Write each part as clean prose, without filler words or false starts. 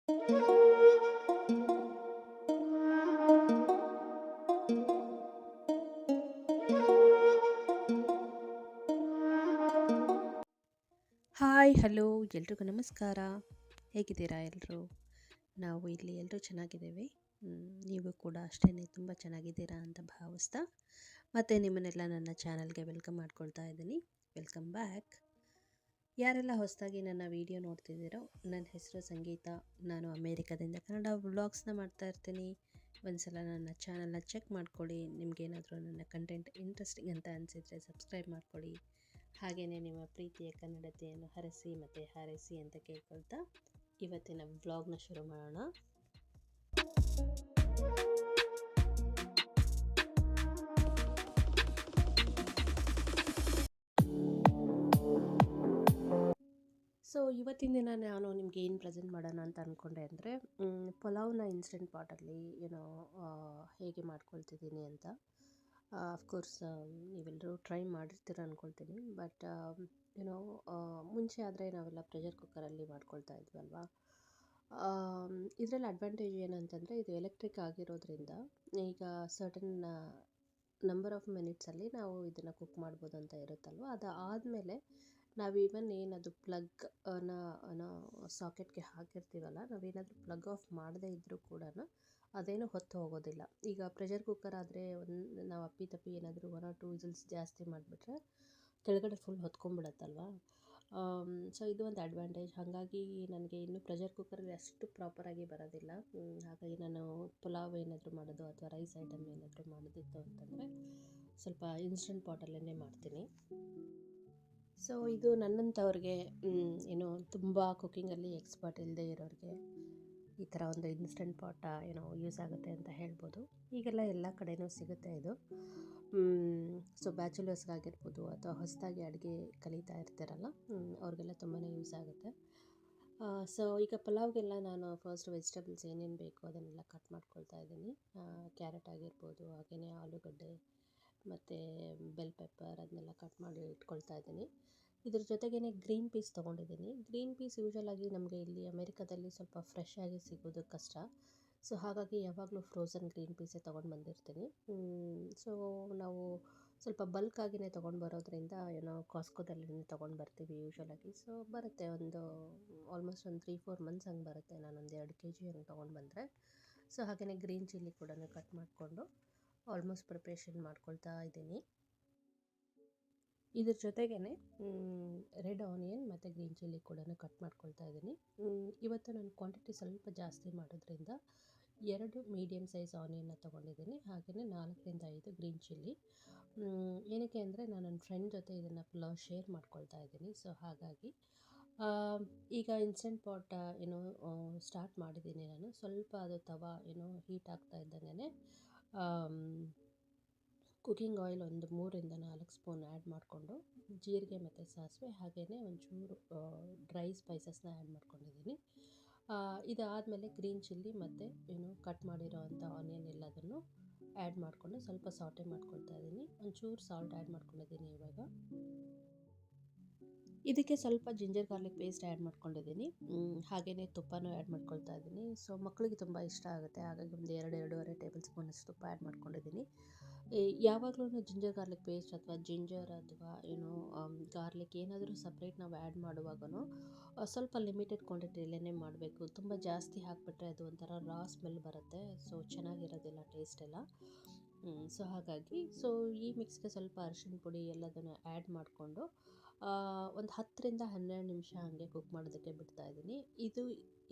Hi hello ಎಲ್ರಿಗೂ ನಮಸ್ಕಾರ. ಹೇಗಿದ್ದೀರಾ ಎಲ್ಲರೂ? ನಾವು ಇಲ್ಲಿ ಎಲ್ಲರೂ ಚೆನ್ನಾಗಿದ್ದೇವೆ. ನೀವು ಕೂಡ ಅಷ್ಟೇ ತುಂಬ ಚೆನ್ನಾಗಿದ್ದೀರಾ ಅಂತ ಭಾವಿಸ್ತಾ ಮತ್ತು ನಿಮ್ಮನ್ನೆಲ್ಲ ನನ್ನ ಚಾನಲ್ಗೆ ವೆಲ್ಕಮ್ ಮಾಡ್ಕೊಳ್ತಾ ಇದ್ದೀನಿ. Welcome back. ಯಾರೆಲ್ಲ ಹೊಸದಾಗಿ ನನ್ನ ವಿಡಿಯೋ ನೋಡ್ತಿದ್ದೀರೋ, ನನ್ನ ಹೆಸರು ಸಂಗೀತ. ನಾನು ಅಮೇರಿಕಾದಿಂದ ಕನ್ನಡ ವ್ಲಾಗ್ಸ್ನ ಮಾಡ್ತಾ ಇರ್ತೀನಿ. ಒಂದು ಸಲ ನನ್ನ ಚಾನಲ್ನ ಚೆಕ್ ಮಾಡ್ಕೊಳ್ಳಿ. ನಿಮಗೇನಾದರೂ ನನ್ನ ಕಂಟೆಂಟ್ ಇಂಟ್ರೆಸ್ಟಿಂಗ್ ಅಂತ ಅನಿಸಿದರೆ ಸಬ್ಸ್ಕ್ರೈಬ್ ಮಾಡ್ಕೊಳ್ಳಿ. ಹಾಗೆಯೇ ನಿಮ್ಮ ಪ್ರೀತಿಯ ಕನ್ನಡತೆಯನ್ನು ಹರಸಿ ಮತ್ತು ಹಾರೈಸಿ ಅಂತ ಕೇಳ್ಕೊಳ್ತಾ ಇವತ್ತಿನ ವ್ಲಾಗ್ನ ಶುರು ಮಾಡೋಣ. ಸೊ ಇವತ್ತಿನ ದಿನ ನಾನು ನಿಮಗೆ ಏನು ಪ್ರೆಸೆಂಟ್ ಮಾಡೋಣ ಅಂತ ಅಂದ್ಕೊಂಡೆ ಅಂದರೆ, ಪಲಾವ್ನ ಇನ್ಸ್ಟೆಂಟ್ ಪಾಟಲ್ಲಿ ಹೇಗೆ ಮಾಡ್ಕೊಳ್ತಿದ್ದೀನಿ ಅಂತ. ಅಫ್ಕೋರ್ಸ್ ನೀವೆಲ್ಲರೂ ಟ್ರೈ ಮಾಡಿರ್ತೀರ ಅಂದ್ಕೊಳ್ತೀನಿ. ಬಟ್ ಏನೋ ಮುಂಚೆ ಆದರೆ ನಾವೆಲ್ಲ ಪ್ರೆಷರ್ ಕುಕ್ಕರಲ್ಲಿ ಮಾಡ್ಕೊಳ್ತಾ ಇದ್ವಲ್ವಾ. ಇದರಲ್ಲಿ ಅಡ್ವಾಂಟೇಜ್ ಏನಂತಂದರೆ, ಇದು ಎಲೆಕ್ಟ್ರಿಕ್ ಆಗಿರೋದ್ರಿಂದ ಈಗ ಸರ್ಟನ್ ನಂಬರ್ ಆಫ್ ಮಿನಿಟ್ಸಲ್ಲಿ ನಾವು ಇದನ್ನು ಕುಕ್ ಮಾಡ್ಬೋದು ಅಂತ ಇರುತ್ತಲ್ವ. ಅದು ಆದಮೇಲೆ ನಾವು ಈವನ್ ಏನದು ಪ್ಲಗ್ನ ಸಾಕೆಟ್ಗೆ ಹಾಕಿರ್ತೀವಲ್ಲ, ನಾವೇನಾದರೂ ಪ್ಲಗ್ ಆಫ್ ಮಾಡದೇ ಇದ್ದರೂ ಕೂಡ ಅದೇನು ಹೊತ್ತು ಹೋಗೋದಿಲ್ಲ. ಈಗ ಪ್ರೆಷರ್ ಕುಕ್ಕರ್ ಆದರೆ ನಾವು ಅಪ್ಪಿತಪ್ಪಿ ಏನಾದರೂ 1 or 2 ವಿಸಿಲ್ಸ್ ಜಾಸ್ತಿ ಮಾಡಿಬಿಟ್ರೆ ಕೆಳಗಡೆ ಫುಲ್ ಹೊತ್ಕೊಂಡ್ಬಿಡತ್ತಲ್ವ. ಸೊ ಇದು ಒಂದು ಅಡ್ವಾಂಟೇಜ್. ಹಾಗಾಗಿ ನನಗೆ ಇನ್ನೂ ಪ್ರೆಷರ್ ಕುಕ್ಕರಲ್ಲಿ ಅಷ್ಟು ಪ್ರಾಪರಾಗಿ ಬರೋದಿಲ್ಲ. ಹಾಗಾಗಿ ನಾನು ಪಲಾವ್ ಏನಾದರೂ ಮಾಡೋದು ಅಥವಾ ರೈಸ್ ಐಟಮ್ ಏನಾದರೂ ಮಾಡೋದಿತ್ತು ಅಂತಂದರೆ ಸ್ವಲ್ಪ ಇನ್ಸ್ಟೆಂಟ್ ಪಾಟಲ್ಲೇ ಮಾಡ್ತೀನಿ. ಸೊ ಇದು ನನ್ನಂಥವ್ರಿಗೆ ಏನೋ ತುಂಬ ಕುಕ್ಕಿಂಗಲ್ಲಿ ಎಕ್ಸ್ಪರ್ಟ್ ಇಲ್ಲದೆ ಇರೋರಿಗೆ ಈ ಥರ ಒಂದು ಇನ್ಸ್ಟೆಂಟ್ ಪಾಟ ಯೂಸ್ ಆಗುತ್ತೆ ಅಂತ ಹೇಳ್ಬೋದು. ಈಗೆಲ್ಲ ಎಲ್ಲ ಕಡೆಯೂ ಸಿಗುತ್ತೆ ಇದು. ಸೊ ಬ್ಯಾಚುಲರ್ಸ್ಗಾಗಿರ್ಬೋದು ಅಥವಾ ಹೊಸದಾಗಿ ಅಡುಗೆ ಕಲಿತಾ ಇರ್ತಾರಲ್ಲ, ಅವ್ರಿಗೆಲ್ಲ ತುಂಬಾ ಯೂಸ್ ಆಗುತ್ತೆ. ಸೊ ಈಗ ಪಲಾವ್ಗೆಲ್ಲ ನಾನು ಫಸ್ಟ್ ವೆಜಿಟೇಬಲ್ಸ್ ಏನೇನು ಬೇಕು ಅದನ್ನೆಲ್ಲ ಕಟ್ ಮಾಡ್ಕೊಳ್ತಾ ಇದ್ದೀನಿ. ಕ್ಯಾರೆಟ್ ಆಗಿರ್ಬೋದು, ಹಾಗೆಯೇ ಆಲೂಗಡ್ಡೆ ಮತ್ತು ಬೆಲ್ ಪೆಪ್ಪರ್ ಅದನ್ನೆಲ್ಲ ಕಟ್ ಮಾಡಿ ಇಟ್ಕೊಳ್ತಾ ಇದ್ದೀನಿ. ಇದ್ರ ಜೊತೆಗೇ ಗ್ರೀನ್ ಪೀಸ್ ತೊಗೊಂಡಿದ್ದೀನಿ. ಗ್ರೀನ್ ಪೀಸ್ ಯೂಶಲಾಗಿ ನಮಗೆ ಇಲ್ಲಿ ಅಮೇರಿಕಾದಲ್ಲಿ ಸ್ವಲ್ಪ ಫ್ರೆಶ್ ಆಗಿ ಸಿಗೋದು ಕಷ್ಟ. ಸೊ ಹಾಗಾಗಿ ಯಾವಾಗಲೂ ಫ್ರೋಝನ್ ಗ್ರೀನ್ ಪೀಸೇ ತೊಗೊಂಡು ಬಂದಿರ್ತೀನಿ. ಸೊ ನಾವು ಸ್ವಲ್ಪ ಬಲ್ಕಾಗಿಯೇ ತೊಗೊಂಡು ಬರೋದ್ರಿಂದ ಕಾಸ್ಕೋದಲ್ಲೇ ತೊಗೊಂಡು ಬರ್ತೀವಿ ಯೂಶಲಾಗಿ. ಸೊ ಬರುತ್ತೆ ಒಂದು ಆಲ್ಮೋಸ್ಟ್ ಒಂದು 3-4 ಮಂತ್ಸ್ ಹಂಗೆ ಬರುತ್ತೆ, ನಾನೊಂದು 2 kg ಹಂಗೆ ತೊಗೊಂಡು ಬಂದರೆ. ಸೊ ಹಾಗೆಯೇ ಗ್ರೀನ್ ಚಿಲ್ಲಿ ಕೂಡ ಕಟ್ ಮಾಡಿಕೊಂಡು ಆಲ್ಮೋಸ್ಟ್ ಪ್ರಿಪ್ರೇಷನ್ ಮಾಡ್ಕೊಳ್ತಾ ಇದ್ದೀನಿ. ಇದ್ರ ಜೊತೆಗೇ ರೆಡ್ ಆನಿಯನ್ ಮತ್ತು ಗ್ರೀನ್ ಚಿಲ್ಲಿ ಕೂಡ ಕಟ್ ಮಾಡ್ಕೊಳ್ತಾ ಇದ್ದೀನಿ. ಇವತ್ತು ನಾನು ಕ್ವಾಂಟಿಟಿ ಸ್ವಲ್ಪ ಜಾಸ್ತಿ ಮಾಡೋದ್ರಿಂದ 2 ಮೀಡಿಯಮ್ ಸೈಜ್ ಆನಿಯನ್ನ ತೊಗೊಂಡಿದ್ದೀನಿ. ಹಾಗೆಯೇ 4-5 ಗ್ರೀನ್ ಚಿಲ್ಲಿ. ಏನಕ್ಕೆ ಅಂದರೆ ನಾನು ನನ್ನ ಫ್ರೆಂಡ್ ಜೊತೆ ಇದನ್ನು ಪಲಾವ್ ಶೇರ್ ಮಾಡ್ಕೊಳ್ತಾ ಇದ್ದೀನಿ. ಸೊ ಹಾಗಾಗಿ ಈಗ ಇನ್ಸ್ಟೆಂಟ್ ಪಾಟ್ ಸ್ಟಾರ್ಟ್ ಮಾಡಿದ್ದೀನಿ ನಾನು. ಸ್ವಲ್ಪ ಅದು ತವಾ ಹೀಟ್ ಆಗ್ತಾ ಇದ್ದಂಗೆ ಕುಕ್ಕಿಂಗ್ ಆಯಿಲ್ ಒಂದು 3-4 ಸ್ಪೂನ್ ಆ್ಯಡ್ ಮಾಡಿಕೊಂಡು ಜೀರಿಗೆ ಮತ್ತು ಸಾಸಿವೆ ಹಾಗೆಯೇ ಒಂಚೂರು ಡ್ರೈ ಸ್ಪೈಸಸ್ನ ಆ್ಯಡ್ ಮಾಡ್ಕೊಂಡಿದ್ದೀನಿ. ಇದಾದಮೇಲೆ ಗ್ರೀನ್ ಚಿಲ್ಲಿ ಮತ್ತು ಕಟ್ ಮಾಡಿರೋ ಅಂಥ ಆನಿಯನ್ ಎಲ್ಲದನ್ನು ಆ್ಯಡ್ ಮಾಡಿಕೊಂಡು ಸ್ವಲ್ಪ ಸಾಟೆ ಮಾಡ್ಕೊಳ್ತಾ ಇದ್ದೀನಿ. ಒಂಚೂರು ಸಾಲ್ಟ್ ಆ್ಯಡ್ ಮಾಡ್ಕೊಂಡಿದ್ದೀನಿ. ಇವಾಗ ಇದಕ್ಕೆ ಸ್ವಲ್ಪ ಜಿಂಜರ್ ಗಾರ್ಲಿಕ್ ಪೇಸ್ಟ್ ಆ್ಯಡ್ ಮಾಡ್ಕೊಂಡಿದ್ದೀನಿ. ಹಾಗೆಯೇ ತುಪ್ಪನೂ ಆ್ಯಡ್ ಮಾಡ್ಕೊಳ್ತಾ ಇದ್ದೀನಿ. ಸೊ ಮಕ್ಕಳಿಗೆ ತುಂಬ ಇಷ್ಟ ಆಗುತ್ತೆ, ಹಾಗಾಗಿ ಒಂದು 2-2.5 ಟೇಬಲ್ ಸ್ಪೂನಷ್ಟು ತುಪ್ಪ ಆ್ಯಡ್ ಮಾಡ್ಕೊಂಡಿದ್ದೀನಿ. ಯಾವಾಗಲೂ ಜಿಂಜರ್ ಗಾರ್ಲಿಕ್ ಪೇಸ್ಟ್ ಅಥವಾ ಜಿಂಜರ್ ಅಥವಾ ಗಾರ್ಲಿಕ್ ಏನಾದರೂ ಸಪ್ರೇಟ್ ನಾವು ಆ್ಯಡ್ ಮಾಡುವಾಗೂ ಸ್ವಲ್ಪ ಲಿಮಿಟೆಡ್ ಕ್ವಾಂಟಿಟಿಯಲ್ಲೇ ಮಾಡಬೇಕು. ತುಂಬ ಜಾಸ್ತಿ ಹಾಕಿಬಿಟ್ರೆ ಅದು ಒಂಥರ ರಾ ಸ್ಮೆಲ್ ಬರುತ್ತೆ. ಸೊ ಚೆನ್ನಾಗಿರೋದಿಲ್ಲ ಟೇಸ್ಟ್ ಎಲ್ಲ. ಸೊ ಹಾಗಾಗಿ ಈ ಮಿಕ್ಸ್ಗೆ ಸ್ವಲ್ಪ ಅರಿಶಿಣ ಪುಡಿ ಎಲ್ಲದನ್ನು ಆ್ಯಡ್ ಮಾಡಿಕೊಂಡು ಒಂದು 10-12 ನಿಮಿಷ ಹಾಗೆ ಕುಕ್ ಮಾಡೋದಕ್ಕೆ ಬಿಡ್ತಾಯಿದ್ದೀನಿ.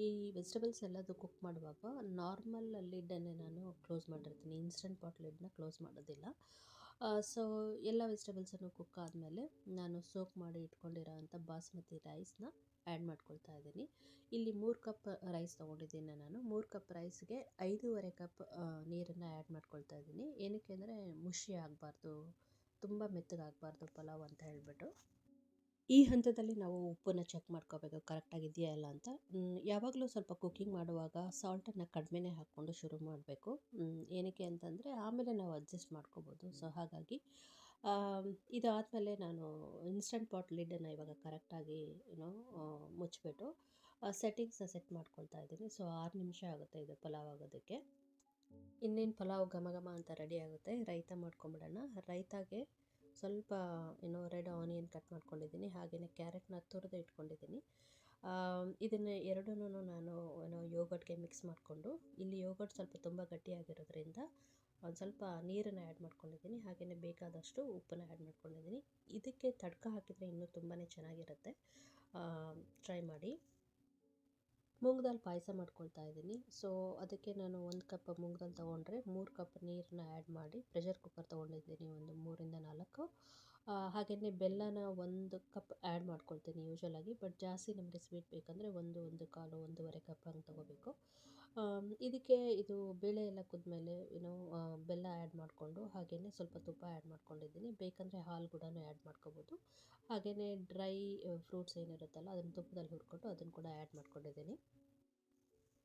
ಈ ವೆಜಿಟೇಬಲ್ಸ್ ಎಲ್ಲದು ಕುಕ್ ಮಾಡುವಾಗ ನಾರ್ಮಲ್ ಲಿಡ್ಡನ್ನೇ ನಾನು ಕ್ಲೋಸ್ ಮಾಡಿರ್ತೀನಿ, ಇನ್ಸ್ಟೆಂಟ್ ಪಾಟ್ ಲಿಡ್ನ ಕ್ಲೋಸ್ ಮಾಡೋದಿಲ್ಲ. ಸೊ ಎಲ್ಲ ವೆಜಿಟೇಬಲ್ಸನ್ನು ಕುಕ್ ಆದಮೇಲೆ ನಾನು ಸೋಕ್ ಮಾಡಿ ಇಟ್ಕೊಂಡಿರೋ ಅಂಥ ಬಾಸ್ಮತಿ ರೈಸ್ನ ಆ್ಯಡ್ ಮಾಡ್ಕೊಳ್ತಾ ಇದ್ದೀನಿ. ಇಲ್ಲಿ 3 ಕಪ್ ರೈಸ್ ತೊಗೊಂಡಿದ್ದೀನಿ ನಾನು. 3 ಕಪ್ ರೈಸ್ಗೆ 5.5 ಕಪ್ ನೀರನ್ನು ಆ್ಯಡ್ ಮಾಡ್ಕೊಳ್ತಾ ಇದ್ದೀನಿ. ಏನಕ್ಕೆ ಅಂದರೆ ಮುಷಿ ಆಗಬಾರ್ದು, ತುಂಬ ಮೆತ್ತಗಾಗಬಾರ್ದು ಪಲಾವ್ ಅಂತ ಹೇಳಿಬಿಟ್ಟು. ಈ ಹಂತದಲ್ಲಿ ನಾವು ಉಪ್ಪನ್ನು ಚೆಕ್ ಮಾಡ್ಕೋಬೇಕು ಕರೆಕ್ಟಾಗಿದೆಯಾ ಇಲ್ಲ ಅಂತ. ಯಾವಾಗಲೂ ಸ್ವಲ್ಪ ಕುಕ್ಕಿಂಗ್ ಮಾಡುವಾಗ ಸಾಲ್ಟನ್ನು ಕಡಿಮೆನೇ ಹಾಕ್ಕೊಂಡು ಶುರು ಮಾಡಬೇಕು. ಏನಕ್ಕೆ ಅಂತಂದರೆ ಆಮೇಲೆ ನಾವು ಅಡ್ಜಸ್ಟ್ ಮಾಡ್ಕೋಬೋದು. ಸೊ ಹಾಗಾಗಿ ಇದಾದಮೇಲೆ ನಾನು ಇನ್ಸ್ಟೆಂಟ್ ಪಾಟ್ ಲಿಡ್ಡನ್ನು ಇವಾಗ ಕರೆಕ್ಟಾಗಿ ಮುಚ್ಚಿಬಿಟ್ಟು ಸೆಟ್ಟಿಂಗ್ಸ್ನ ಸೆಟ್ ಮಾಡ್ಕೊಳ್ತಾ ಇದ್ದೀನಿ. ಸೊ 6 ನಿಮಿಷ ಆಗುತ್ತೆ ಇದು ಪಲಾವ್ ಆಗೋದಕ್ಕೆ. ಇನ್ನೇನು ಪಲಾವ್ ಘಮ ಘಮ ಅಂತ ರೆಡಿ ಆಗುತ್ತೆ. ರೈತ ಮಾಡ್ಕೊಂಬಿಡೋಣ. ರೈತಾಗೆ ಸ್ವಲ್ಪ ರೆಡ್ ಆನಿಯನ್ ಕಟ್ ಮಾಡ್ಕೊಂಡಿದ್ದೀನಿ, ಹಾಗೆಯೇ ಕ್ಯಾರೆಟ್ನ ತುರಿದು ಇಟ್ಕೊಂಡಿದ್ದೀನಿ. ಇದನ್ನು ಎರಡನ್ನೂ ನಾನು ಯೋಗರ್ಟ್ಗೆ ಮಿಕ್ಸ್ ಮಾಡಿಕೊಂಡು, ಇಲ್ಲಿ ಯೋಗರ್ಟ್ ಸ್ವಲ್ಪ ತುಂಬ ಗಟ್ಟಿಯಾಗಿರೋದ್ರಿಂದ ಒಂದು ಸ್ವಲ್ಪ ನೀರನ್ನು ಆ್ಯಡ್ ಮಾಡ್ಕೊಂಡಿದ್ದೀನಿ, ಹಾಗೆಯೇ ಬೇಕಾದಷ್ಟು ಉಪ್ಪನ್ನು ಆ್ಯಡ್ ಮಾಡ್ಕೊಂಡಿದ್ದೀನಿ. ಇದಕ್ಕೆ ತಡ್ಕ ಹಾಕಿದರೆ ಇನ್ನೂ ತುಂಬಾ ಚೆನ್ನಾಗಿರುತ್ತೆ, ಟ್ರೈ ಮಾಡಿ. ಮೂಂಗ್ ದಾಲ್ ಪಾಯಸ ಮಾಡ್ಕೊಳ್ತಾ ಇದ್ದೀನಿ. ಸೊ ಅದಕ್ಕೆ ನಾನು 1 ಕಪ್ ಮೂಂಗ್ ದಾಲ್ ತೊಗೊಂಡ್ರೆ 3 ಕಪ್ ನೀರನ್ನ ಆ್ಯಡ್ ಮಾಡಿ ಪ್ರೆಷರ್ ಕುಕ್ಕರ್ ತೊಗೊಂಡಿದ್ದೀನಿ, ಒಂದು 3ರಿಂದ 4. ಹಾಗೆಯೇ ಬೆಲ್ಲನ 1 ಕಪ್ ಆ್ಯಡ್ ಮಾಡ್ಕೊಳ್ತೀನಿ ಯೂಶ್ವಲಾಗಿ, ಬಟ್ ಜಾಸ್ತಿ ನಮಗೆ ಸ್ವೀಟ್ ಬೇಕಂದರೆ 1 ಕಾಲು 1.5 ಕಪ್ ಹಂಗೆ ತೊಗೋಬೇಕು. ಇದಕ್ಕೆ ಇದು ಬೇಳೆ ಎಲ್ಲ ಕುದ್ಮೇಲೆ ಬೆಲ್ಲ ಆ್ಯಡ್ ಮಾಡಿಕೊಂಡು, ಹಾಗೆಯೇ ಸ್ವಲ್ಪ ತುಪ್ಪ ಆ್ಯಡ್ ಮಾಡ್ಕೊಂಡಿದ್ದೀನಿ. ಬೇಕಂದರೆ ಹಾಲು ಕೂಡ ಆ್ಯಡ್ ಮಾಡ್ಕೋಬೋದು. ಹಾಗೆಯೇ ಡ್ರೈ ಫ್ರೂಟ್ಸ್ ಏನಿರುತ್ತಲ್ಲ ಅದನ್ನು ತುಪ್ಪದಲ್ಲಿ ಹುರ್ಕೊಂಡು ಅದನ್ನು ಕೂಡ ಆ್ಯಡ್ ಮಾಡ್ಕೊಂಡಿದ್ದೀನಿ.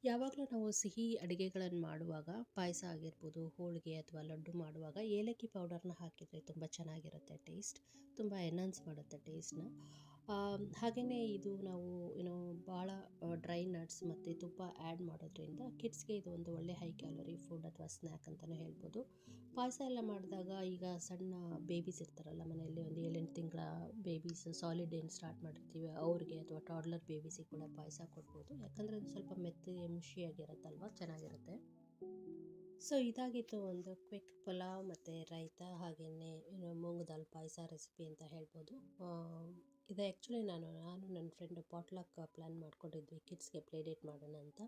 ಯಾವಾಗಲೂ ನಾವು ಸಿಹಿ ಅಡುಗೆಗಳನ್ನು ಮಾಡುವಾಗ, ಪಾಯಸ ಆಗಿರ್ಬೋದು, ಹೋಳಿಗೆ ಅಥವಾ ಲಡ್ಡು ಮಾಡುವಾಗ ಏಲಕ್ಕಿ ಪೌಡರ್ನ ಹಾಕಿದರೆ ತುಂಬ ಚೆನ್ನಾಗಿರುತ್ತೆ. ಟೇಸ್ಟ್ ತುಂಬ ಎನ್ಹಾನ್ಸ್ ಮಾಡುತ್ತೆ ಟೇಸ್ಟ್ನ. ಹಾಗೆಯೇ ಇದು ನಾವು ಭಾಳ ಡ್ರೈ ನಟ್ಸ್ ಮತ್ತು ತುಪ್ಪ ಆ್ಯಡ್ ಮಾಡೋದ್ರಿಂದ ಕಿಡ್ಸ್ಗೆ ಇದು ಒಂದು ಒಳ್ಳೆ ಹೈ ಕ್ಯಾಲೋರಿ ಫುಡ್ ಅಥವಾ ಸ್ನ್ಯಾಕ್ ಅಂತಲೇ ಹೇಳ್ಬೋದು. ಪಾಯಸ ಎಲ್ಲ ಮಾಡಿದಾಗ ಈಗ ಸಣ್ಣ ಬೇಬೀಸ್ ಇರ್ತಾರಲ್ಲ ಮನೆಯಲ್ಲಿ, ಒಂದು 7-8 ತಿಂಗಳ ಬೇಬೀಸ್ ಸಾಲಿಡ್ ಏನು ಸ್ಟಾರ್ಟ್ ಮಾಡಿರ್ತೀವಿ ಅವ್ರಿಗೆ, ಅಥವಾ ಟಾಡ್ಲರ್ ಬೇಬೀಸಿಗೆ ಕೂಡ ಪಾಯಸ ಕೊಡ್ಬೋದು. ಯಾಕಂದರೆ ಅದು ಸ್ವಲ್ಪ ಮೆತ್ತಗೆ ಮುಷಿಯಾಗಿರುತ್ತಲ್ವ, ಚೆನ್ನಾಗಿರುತ್ತೆ. ಸೊ ಇದಾಗಿತ್ತು ಒಂದು ಕ್ವಿಕ್ ಪಲಾವ್ ಮತ್ತು ರೈತ, ಹಾಗೆಯೇ ಮೂಂಗ್ ದಾಲ್ ಪಾಯಸ ರೆಸಿಪಿ ಅಂತ ಹೇಳ್ಬೋದು. ಇದು ಆ್ಯಕ್ಚುಲಿ ನಾನು ನನ್ನ ಫ್ರೆಂಡು ಪಾಟ್ಲಾಕ್ ಪ್ಲ್ಯಾನ್ ಮಾಡ್ಕೊಂಡಿದ್ವಿ, ಕಿಡ್ಸ್ಗೆ ಪ್ಲೇ ಡೇಟ್ ಮಾಡೋಣ ಅಂತ.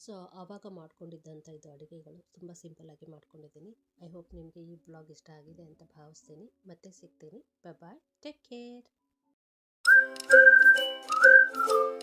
ಸೊ ಆವಾಗ ಮಾಡ್ಕೊಂಡಿದ್ದಂಥ ಇದು ಅಡುಗೆಗಳು ತುಂಬ ಸಿಂಪಲ್ಲಾಗಿ ಮಾಡ್ಕೊಂಡಿದ್ದೀನಿ. ಐ ಹೋಪ್ ನಿಮಗೆ ಈ ಬ್ಲಾಗ್ ಇಷ್ಟ ಆಗಿದೆ ಅಂತ ಭಾವಿಸ್ತೀನಿ. ಮತ್ತೆ ಸಿಗ್ತೀನಿ. ಬಾಯ್, ಟೇಕ್ ಕೇರ್.